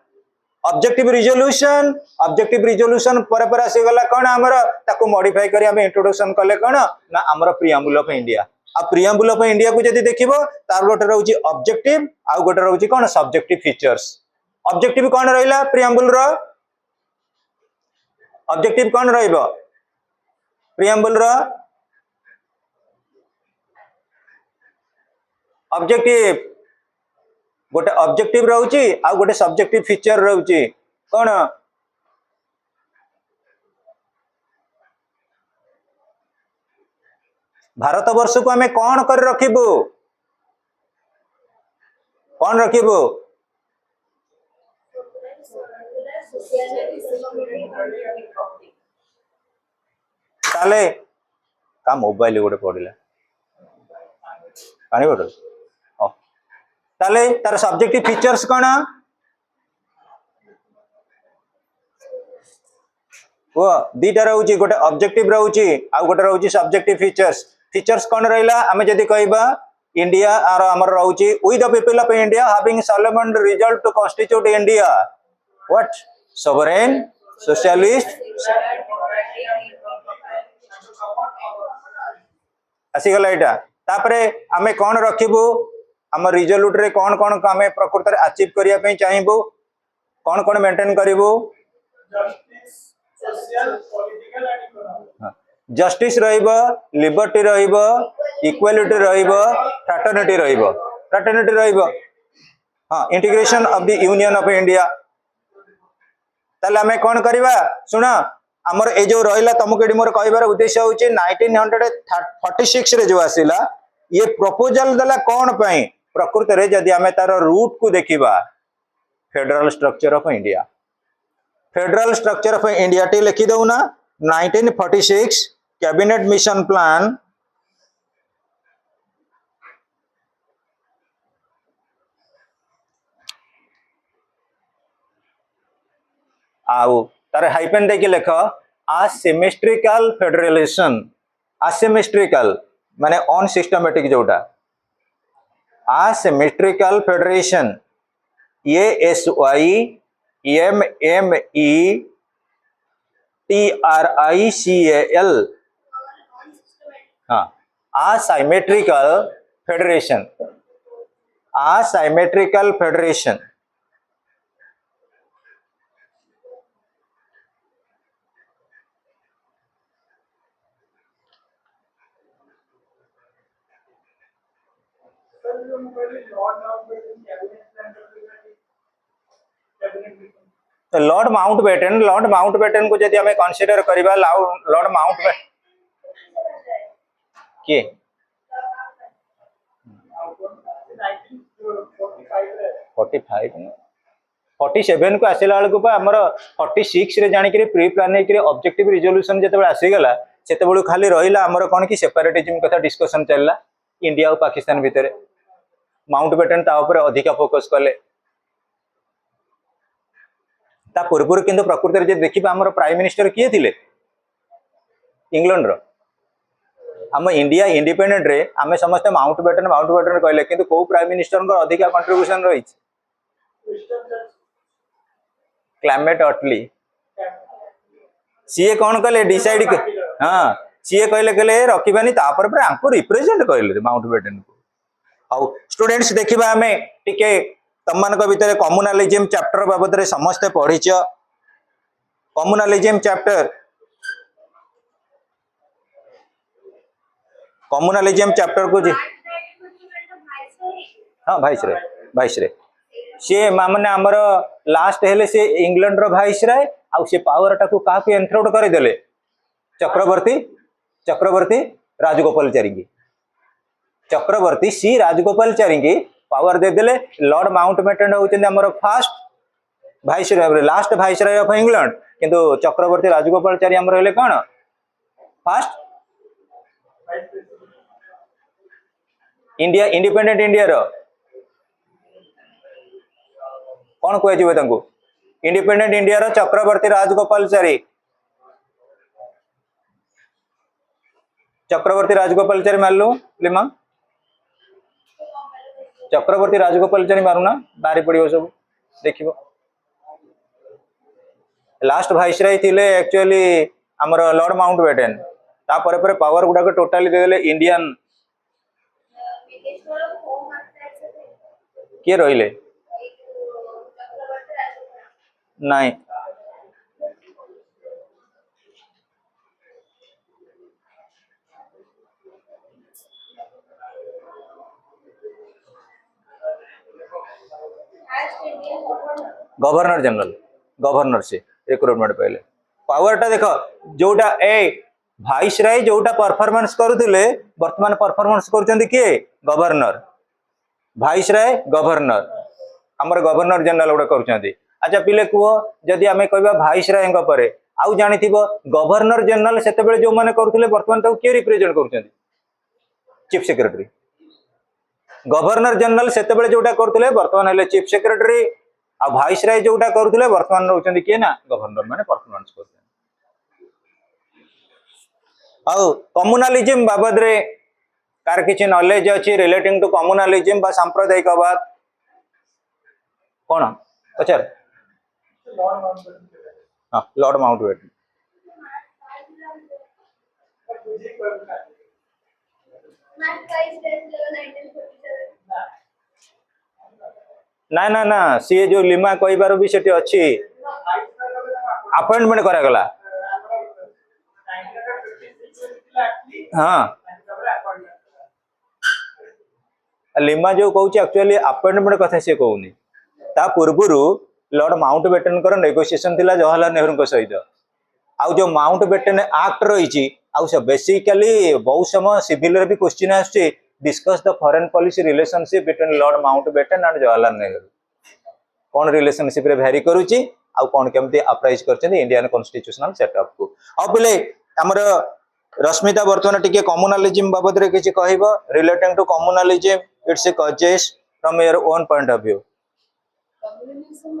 objective resolution पर आसी गला कोन हमर ताको मॉडिफाई करी हम इंट्रोडक्शन कले कोन ना हमर प्रियम्बल ऑफ इंडिया आ प्रियम्बल ऑफ इंडिया को जदि देखिबो तार गोटे रहउची ऑब्जेक्टिव आ गोटे रहउची कोन सब्जेक्टिव फीचर्स ऑब्जेक्टिव कोन रहिला प्रियम्बल रो ऑब्जेक्टिव कोन रहइबो प्रियम्बल रो ऑब्जेक्टिव गोटे ऑब्जेक्टिव रहउची आ गोटे सब्जेक्टिव फीचर रहउची कोन भारत वर्ष को हमें कौन कर रखिबो कौन रखिबो ताले का मोबाइल गोटे पड़िला पानी बोतल ताले तार सब्जेक्टिव फीचर्स कौन वो दीटा रहउची गोटे ऑब्जेक्टिव रहउची आ गोटे रहउची सब्जेक्टिव फीचर्स कौन रहिला आमे जदी कहबा इंडिया आर हमर रहउची we the people of India having solemn resolved to constitute India what sovereign socialist आसी गला एटा तापरे आमे कौन रखिबो हम रिजोल्यूट रे कौन कौन आमे प्रकृति रे अचीव करिया पे चाहिबो कौन कौन मेंटेन करिवो जस्टिस रहिबो लिबर्टी रहिबो इक्वालिटी रहिबो फ्रेटर्निटी रहिबो हां integration of the union of India ताले हमें कौन करिबा सुना हमर ए जो रहिला तुमको एडी मोर कहबार उद्देश्य होची 1946 रे जो आसिला ये प्रपोजल दला कौन पई प्रकृति रे जदी हमें तार रूट को देखिबा federal structure of India T लिखि दउ ना 1946 कैबिनेट मिशन प्लान आउ तार हाइपेन देखि लेख असिमेट्रिकल फेडरलिजेशन असिमेट्रिकल माने ऑन सिस्टमैटिक जोटा असिमेट्रिकल फेडरेशन ASYMMETRICAL हाँ असिमेट्रिकल फेडरेशन लॉर्ड माउंटबेटन को यदि हमें कंसीडर करिबा लॉर्ड माउंटबेटन के 47 को आसिला बेलू आमर 46 रे जानी प्री प्लानिंग ऑब्जेक्टिव रिजोल्यूशन जब आसीगला से खाली रहा आमर कौन कि सेपरेटिज्म कथा डिस्कशन चलला इंडिया और पाकिस्तान भितर माउंटबेटन ता ऊपर अधिक फोकस कले ता पूर्व किंतु प्रकृति रे देखिबा हमर प्राइम मिनिस्टर किए थिले इंग्लैंड रो हम इंडिया इंडिपेंडेंट रे आमे समस्त माउंटबेटन कहले किंतु को प्राइम मिनिस्टर को अधिक कंट्रीब्यूशन रही क्लाइमेट अटली सीए कौन कले डिसाइड हाँ सीए कहले रखिबानी तापर पर आंको रिप्रेजेंट कहले माउंटबेटन को आउ स्टूडेंट्स देखिबा हमें टिके तमनक भितर कम्युनालिज्म चैप्टर बाबद रे समस्त पढ़िछ कम्युनालिज्म चैप्टर को जी हाँ भाइसरे सी माने आमर लास्ट हेले से इंग्लैंड रो भाइसराय आउ से पावर टाकू काफी एनथ्रोड कर देले चक्रवर्ती राजगोपालचारी सी राजगोपालचारी की पावर दे देले लॉर्ड माउंटबेटन होउछन हमर फर्स्ट भाइसराय लास्ट भाइसराय ऑफ इंग्लैंड किंतु चक्रवर्ती राजगोपालचारी हमर रहले कोन फर्स्ट इंडिया इंडिपेंडेंट इंडिया रो कौन कह जीवे तांको इंडिपेंडेंट इंडिया रो चक्रवर्ती राजगोपालचारी चक्रवर्ती राजगोपालचारी मारलु लिमा चक्रवर्ती राजगोपालचारी मारुना बारी पड़ो सब देखिबो लास्ट भाइसराय थिले एक्चुअली हमर लॉर्ड माउंटबेटन तापर पर पावर गुडा टोटाली देले इंडियन किए रहिले नहीं गवर्नर जनरल गवर्नर से रिक्रुटमेंट पहले पावरटा देख जोटा ए भाइसराय जोटा परफॉर्मेंस करुले वर्तमान परफॉर्मेंस करुचंदी किए गवर्नर भाइसराय गवर्नर हमर गवर्नर जनरल गोटे करुचंदी अच्छा पिले कुह जदि आमे कहबा भाइसराय परे आउ जानिथिबो गवर्नर जनरल सेते बेले जो माने करुले वर्तमान ताऊ के रिप्रेजेंट करुचंदी चीफ सेक्रेटरी गवर्नर जनरल सेते बेले जोटा करुले वर्तमान हेले चीफ सेक्रेटरी आ भाइसराय जोटा करुले वर्तमान रहउचंदी किए ना गवर्नर माने परफॉर्मेंस करते आउ कम्युनालिज्म बाबद रे कार किछि नॉलेज अछि रिलेटिंग टू कम्युनालिज्म बा सांप्रदायिकवाद कोन पचार Lord Mountbatten. हां लॉर्ड माउंटबेटन तुझे कब ना ना ना ना सी जो लिमा कहबार भी सेठी अछि अपॉइंटमेंट करा गला हां लिमा जो कहूची एक्चुअली अपॉइंटमेंट कथा से कहूनी ता पूर्वरु लॉर्ड माउंटबेटन कर नेगोशिएशन थिला जवाहरलाल नेहरू सहित आउ जो माउंटबेटन एक्ट रही बेसिकली बहुत समय सिविल रे भी क्वेश्चन आछे discuss the foreign policy relationship between Lord Mountbatten and Jawaharlal Nehru कौन रिलेशनशिप रे वेरी करूची आउ कौन केमती अप्राइज करछन इंडियन कॉन्स्टिट्यूशनल सेटअप को अब बोले हमर रश्मिता वर्तमान टिके कम्युनालिज्म बाबद रे किछि कहबो relating to communalism it's a causes from your own point of view Communalism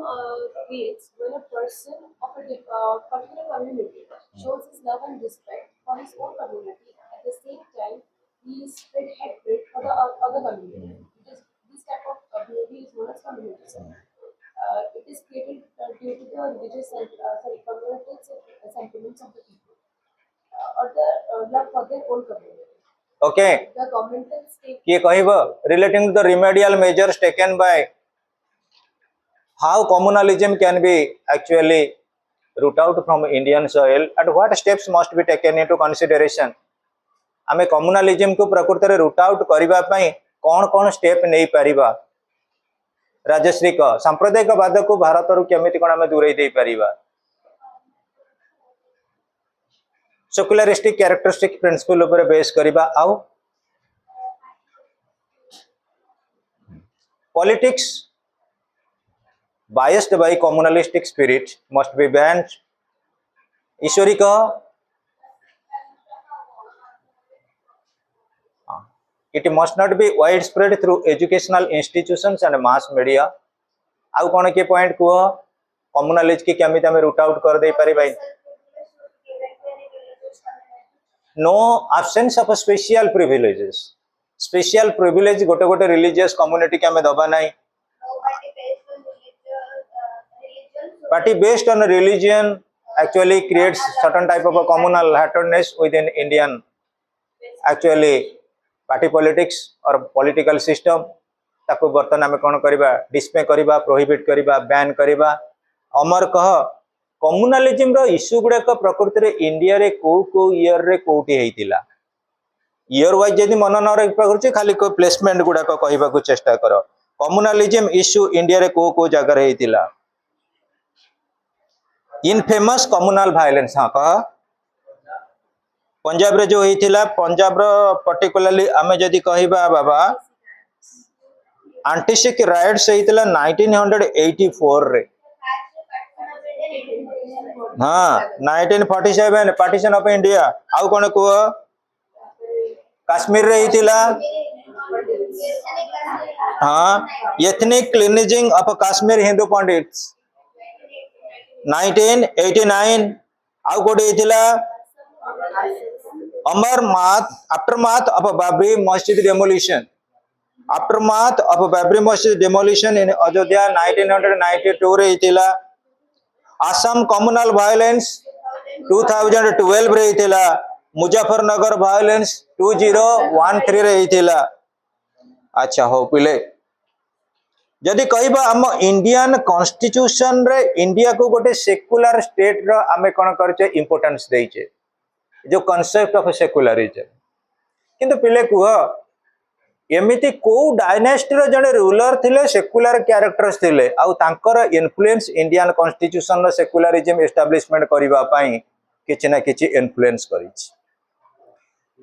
creates when a person of a particular community shows his love and respect for his own community. At the same time, he spread hatred for the other community. This type of behavior is known as communalism. It is created due to the religious communal sentiments of the people or the love for their own community. Okay The governmental state ये कहबो relating to the remedial measures taken by how communalism can be actually root out from Indian soil and what steps must be taken into consideration आमे communalism को प्रकृति रे root out करिबा पई कोन कोन step नै परिबा राजश्री को सांप्रदायिक वाद को भारत रु केमिति कोन आमे दूरै दे परिबा सेक्युलरिस्टिक कैरेक्टरिस्टिक प्रिंसिपल ऊपर बेस करिबा आउ politics biased by communalistic spirit must be banned ईश्वरिक it must not be widespread through educational institutions and mass media आउ कोन के पॉइंट को कम्युनलिज्म की केमिति हमें रूट आउट कर दे पारि भाई no absence of special privileges गोटे गोटे रिलीजियस कम्युनिटी के हमें दबा नहीं party based on religion actually creates certain type of a communal hatredness within Indian actually party politics or political system ताको बर्तन आमे कोन करिबा डिस्प्ले करिबा प्रोहिबिट करिबा बैन करिबा अमर कह कम्युनलिज्म रो इश्यू गुडा का प्रकृति रे इंडिया रे को ईयर रे कोठी हेतिला ईयर वाइज जदी मन न रे पकरछि खाली को प्लेसमेंट गुडा को कहबा को चेष्टा करो कम्युनलिज्म इश्यू इंडिया रे को जगह रे हेतिला इनफेमस कम्युनल वायलेंस हाँ कह पंजाब रे जो होइथिला पंजाब रो पर्टिकुलरली आमे जदी कहबा बाबा आंटीसिक राइट्स होइथिला 1984 रे हाँ 1947 पार्टीशन ऑफ इंडिया आउ कोन को कश्मीर रे होइथिला हाँ ethnic cleansing of Kashmir Hindu pandits 1989 आउ कोडी हिथिला Amarnath, aftermath of Babri Masjid demolition. Aftermath of Babri Masjid demolition in Ayodhya 1992 रे ହେଇଥିଲା। Assam communal violence 2012 ରେ ହେଇଥିଲା। मुजफ्फरनगर violence 2013 ରେ ହେଇଥିଲା। अच्छा हो पिले जदि कहबा आम इंडियन कॉन्स्टिट्यूशन रे इंडिया को गोटे सेकुलर स्टेट रो आमे कोन करचे इंपोर्टेंस देइचे जो कॉन्सेप्ट ऑफ सेकुलरिज्म किंतु पिले कुह एमिति को डायनेस्टी रो जने रूलर थिले सेकुलर कैरेक्टर्स थिले आउ तांकर इन्फ्लुएंस इंडियन कॉन्स्टिट्यूशन रो सेकुलरिज्म एस्टैब्लिशमेंट करिवा पई किछि ना किछि इन्फ्लुएंस करिछि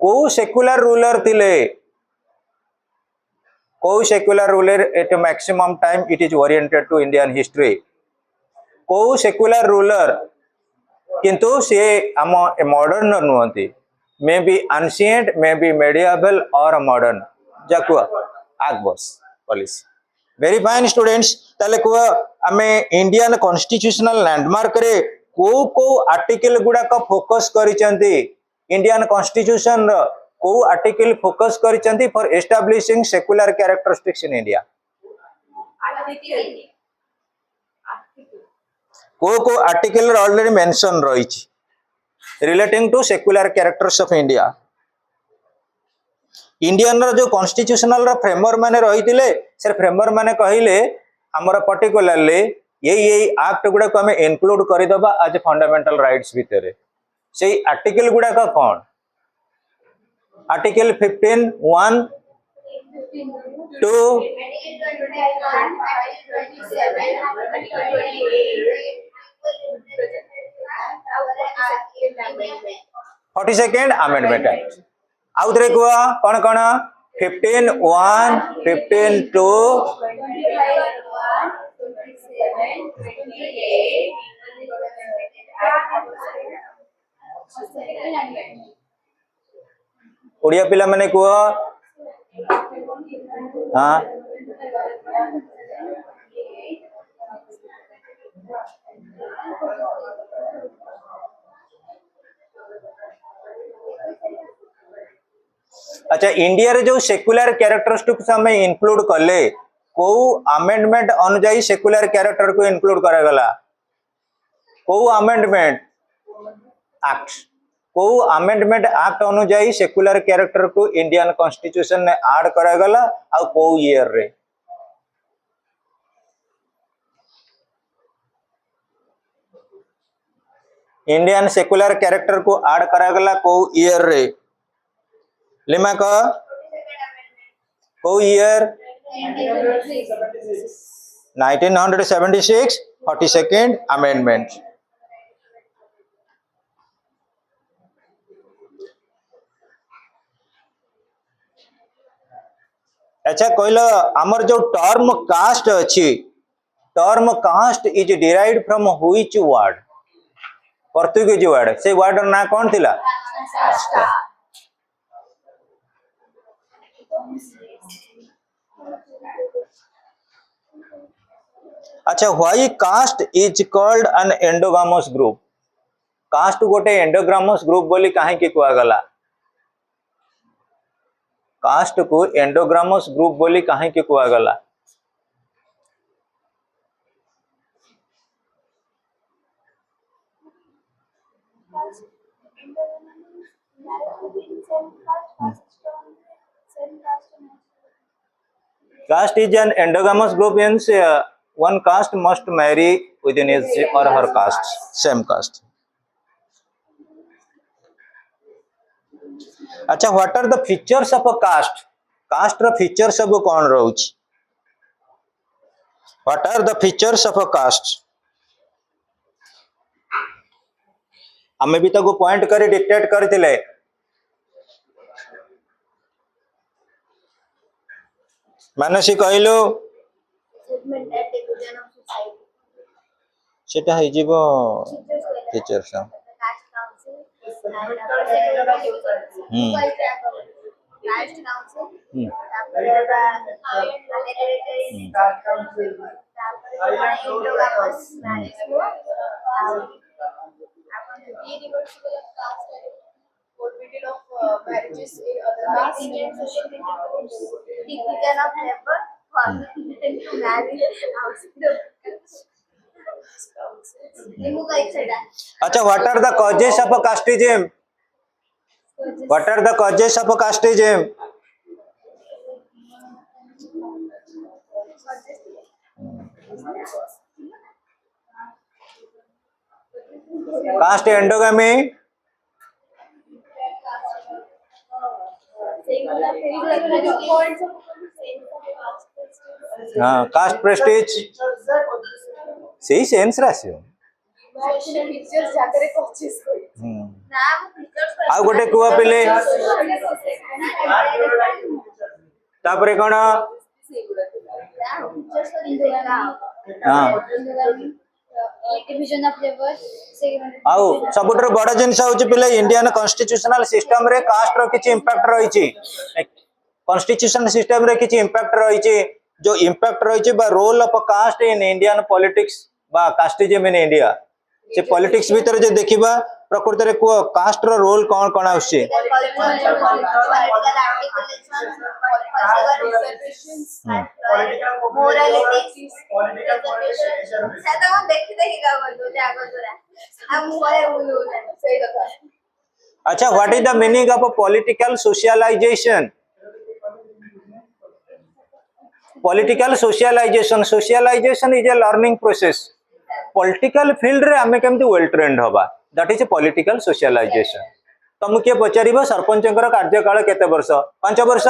को सेकुलर रूलर थिले को secular ruler at maximum time it is oriented to Indian history को सेकुलर रूलर किंतु से आम मॉडर्न नुहति maybe ancient maybe medieval और मॉडर्न जाकुआ आगबस पॉलिसी वेरी फाइन स्टूडेंट्स ताले को आमे इंडियन कॉन्स्टिट्यूशनल लैंडमार्क रे को आर्टिकल गुडा का फोकस करिसेंती इंडियन कॉन्स्टिट्यूशन रो को आर्टिकल फोकस करिसेंती for establishing secular characteristics in India को आर्टिकल ऑलरेडी मेंशन रही relating to secular characters of India Indian रो जो कॉन्स्टिट्यूशनल रो फ्रेमवर्क माने रहितिले से फ्रेमवर्क माने कहिले हमर पर्टिकुलरली यही एक्ट गुडा को हमें इंक्लूड करि दबा एज फंडामेंटल राइट्स भितरे सेही आर्टिकल गुडा का कोन आर्टिकल 15 1 2 42nd अमेंडमेंट एक्ट आउ थरे को कोन कोन 15 1 15 2 ओडिया पिला माने को हाँ अच्छा इंडिया रे जो सेकुलर कैरेक्टरिस्टिक्स हमें इंक्लूड करले को अमेंडमेंट अनुसार सेकुलर कैरेक्टर को इंक्लूड करा गला को अमेंडमेंट एक्ट को अमेंडमेंट एक्ट अनुसार सेकुलर कैरेक्टर को इंडियन कॉन्स्टिट्यूशन ने ऐड करा गला आ को ईयर रे इंडियन सेकुलर कैरेक्टर को ऐड करा गला को ईयर रे लिमा को ईयर 1976 42nd अमेंडमेंट अच्छा कहल आमर जो टर्म कास्ट अच्छी term caste is derived from which word Portuguese word से वर्ड ना कौन थिला अच्छा why caste is called an endogamous group caste गोटे एंडोगामस ग्रुप बोली काहे की कुआ गला कास्ट को एंडोग्रामस ग्रुप बोली काहे की कुआ गला caste is an endogamous group means one caste must marry within his or her caste same caste अच्छा what are the features of a caste caste रो फीचर सब कौन रहउछ what are the features of a caste हमें भी तो point करे dictate करथिले मानसी कहलो सेटा है जीवो features kind of marriages in other castes and Division of labor for women to marry outside of spouses. remove the side. अच्छा, what are the causes of casteism? What are the causes of casteism? Caste endogamy, हाँ, caste prestige, ସେଇ sense ରେ ଆସିବ। ଆଉ ଗୋଟେ କୁହ ପିଲେ, ତାପରେ କଣ? हाँ, Division of labor. ଆଉ ସବୁଠାରୁ ବଡ ଜିନିଷ ହଉଛି ପିଲେ ଇଣ୍ଡିଆନ କନଷ୍ଟିଟ୍ୟୁସନାଲ ସିଷ୍ଟମ ରେ କାଷ୍ଟ ର କିଛି ଇମ୍ପାକ୍ଟ ରହିଛି। କନଷ୍ଟିଟ୍ୟୁସନ ସିଷ୍ଟମ ରେ କିଛି ଇମ୍ପାକ୍ଟ ରହିଛି, जो इम्पैक्ट रही बा role of caste in Indian politics बा कास्टिज्म इन इंडिया से पॉलिटिक्स भीतर जे देखिबा प्रकृत रे को कास्ट रो रोल कौन कौन आउछि अच्छा what is the meaning of political socialisation political socialisation is a learning process political field रे हमें केमती वेल ट्रेंड होबा that is a political socialisation तुम किए पचारिबो सरपंचकर कार्यकाल केते वर्ष 5 वर्ष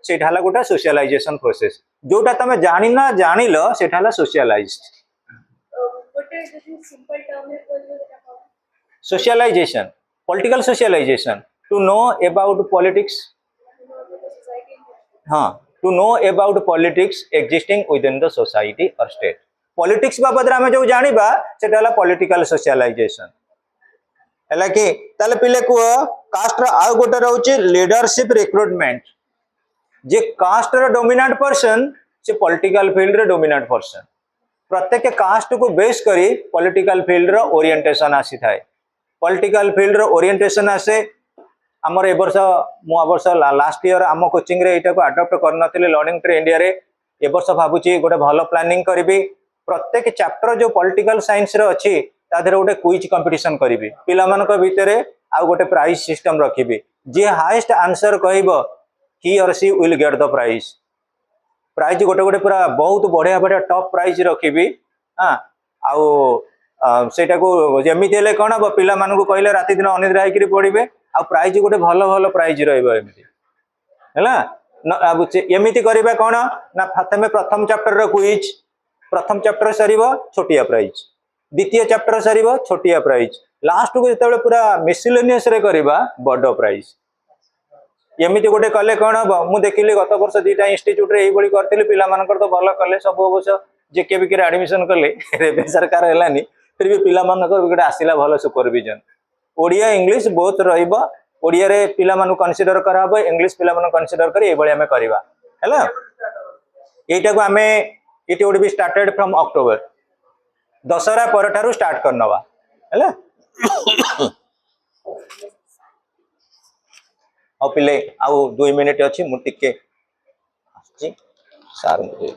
सेटा हला गोटा सोशलाइजेशन प्रोसेस जोटा तमे जानि ना जानिलो सेटा हला socialised socialisation political socialisation to know about politics हाँ to know about politics existing within the society और स्टेट पॉलिटिक्स बाबद आम जो जानिबा सेटा हला पॉलिटिकल सोशलाइजेशन हला कि ताले पिले को कास्ट रो आ गोटे रहउची लीडरशिप रिक्रूटमेंट जे कास्ट रो डोमिनेंट पर्सन से पॉलिटिकल फील्ड रे डोमिनेंट पर्सन प्रत्येक कास्ट को बेस करी पॉलिटिकल फील्ड रो ओरिएंटेशन आसी थाए पॉलिटिकल फील्ड रो ओरिएंटेशन आसे आमर ए वर्ष वर्ष लास्ट ईयर आम कोचिंग रे एटा को अडॉप्ट करनथिले लर्निंग ट्री इंडिया रे ए वर्ष भाबुची गोटे भलो प्लानिंग करबी प्रत्येक चैप्टर जो पॉलिटिकल साइंस रे अछि ता देरे गोटे क्विज कंपटीशन करबी पिला मानक भितरे आ गोटे प्राइज सिस्टम रखिबी जे हाईएस्ट आंसर कहइबो he or she will get the prize prize गोटे गोटे पूरा बहुत बढ़िया बढ़िया टॉप प्राइज रखिबी हां आउ सेटा को जेमिति हेले कोन अब पिला मानक कहले राति दिन अनिद्रा होइकरी पढिबे आ प्राइज गोटे भलो भलो प्राइज रहइबो एमिति हैला अब एमिति करबा कोन ना प्रथम प्रथम चैप्टर रो क्विज प्रथम चैप्टर सरीबो छोटिया प्राइज द्वितीय चैप्टर सरीबो छोटिया प्राइज लास्ट को जेतेबे पूरा मिसलेनियस रे करबा बडो प्राइज एमिति गोटे कले कोन अब मु देखिली गत वर्ष दुटा इंस्टीट्यूट रे एई बळी करथिली पिला मानकर तो भलो कले सब वर्ष जेके बिके रे एडमिशन कले रेबे सरकार हेलानी फिर भी पिला मानकर गोटे आसिला भलो सुपरविजन ओडिया इंग्लिश बोथ रहिबो ओडिया रे पिला मानु कंसीडर कराबो इंग्लिश पिला मानु कंसीडर करी ए बळी हमें करबा हैला एटा को हमें it would be started from October Dussehra पर ठारू स्टार्ट करनवा हैला आ पिले आउ 2 मिनिट अछि मु टिके आछि सार मुझे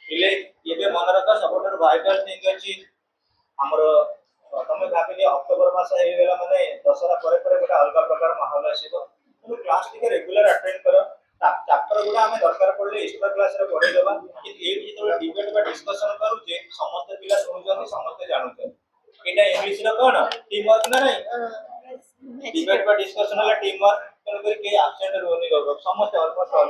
पिले ये मन रख सबटर वाइटल थिंग अछि हमर तमे भाबिली अक्टोबर मास हे गेला माने दशहरा परे परे गोटा अलग प्रकार माहौल आसीबो तुम क्लास टिके रेगुलर अटेंड करो चैप्टर गुडा हमें दरकार पड़ले एक्स्ट्रा क्लास रे पढे देबा कि एठी जेतो डिबेट बा डिस्कशन करू जे समस्त पिला सुनुजନ୍ତି समस्त जानुते एटा इंग्लिश रो कोन टीम वर्क ना नहीं डिबेट बा डिस्कशन वाला टीम वर्क कोन करी के एब्सेंट रोनी गो समस्त ऑलमोस्ट ऑल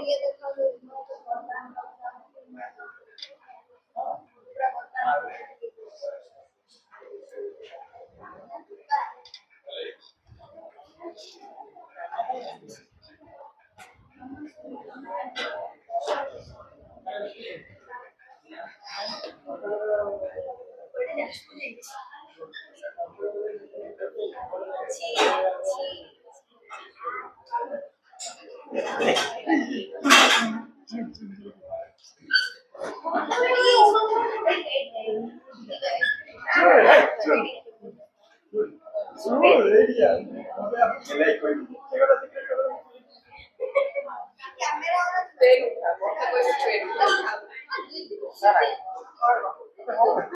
Camera.